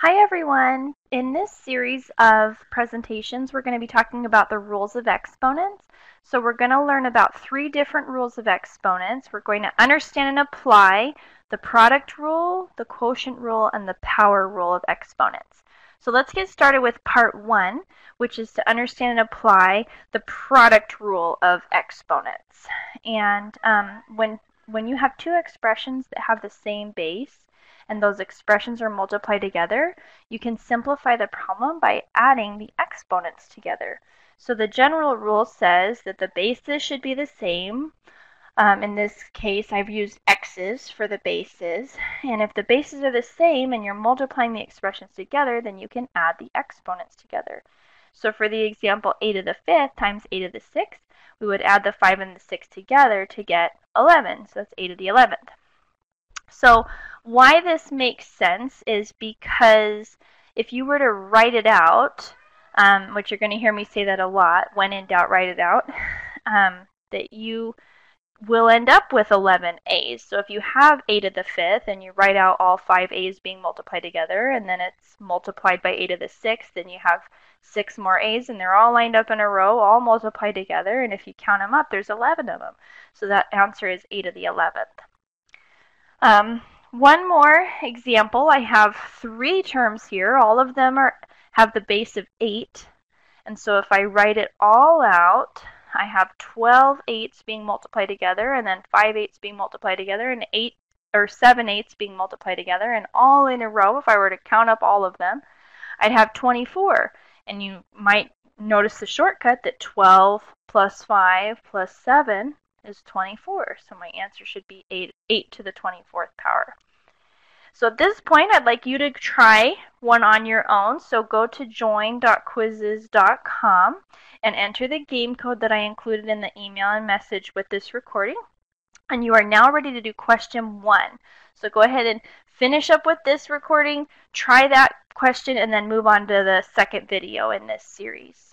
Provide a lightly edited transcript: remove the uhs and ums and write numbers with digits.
Hi everyone! In this series of presentations, we're going to be talking about the rules of exponents. So we're going to learn about 3 different rules of exponents. We're going to understand and apply the product rule, the quotient rule, and the power rule of exponents. So let's get started with part 1, which is to understand and apply the product rule of exponents. And when you have 2 expressions that have the same base, and those expressions are multiplied together, you can simplify the problem by adding the exponents together. So the general rule says that the bases should be the same. In this case, I've used x's for the bases. And if the bases are the same and you're multiplying the expressions together, then you can add the exponents together. So for the example, a to the 5th times a to the 6th, we would add the 5 and the 6 together to get 11. So that's a to the 11th. So why this makes sense is because if you were to write it out, which you're going to hear me say that a lot, when in doubt, write it out, that you will end up with 11 A's. So if you have a to the 5th and you write out all 5 A's being multiplied together and then it's multiplied by a to the 6th, then you have 6 more A's and they're all lined up in a row, all multiplied together, and if you count them up, there's 11 of them. So that answer is a to the 11th. One more example, I have 3 terms here. All of them have the base of 8. And so if I write it all out, I have 12 8s being multiplied together, and then 5 8s being multiplied together, and 7 8s being multiplied together, and all in a row. If I were to count up all of them, I'd have 24. And you might notice the shortcut that 12 plus 5 plus 7 is 24. So my answer should be 8 to the 24th power. So at this point, I'd like you to try one on your own. So go to join.quizzes.com and enter the game code that I included in the email and message with this recording. And you are now ready to do question 1. So go ahead and finish up with this recording, try that question, and then move on to the second video in this series.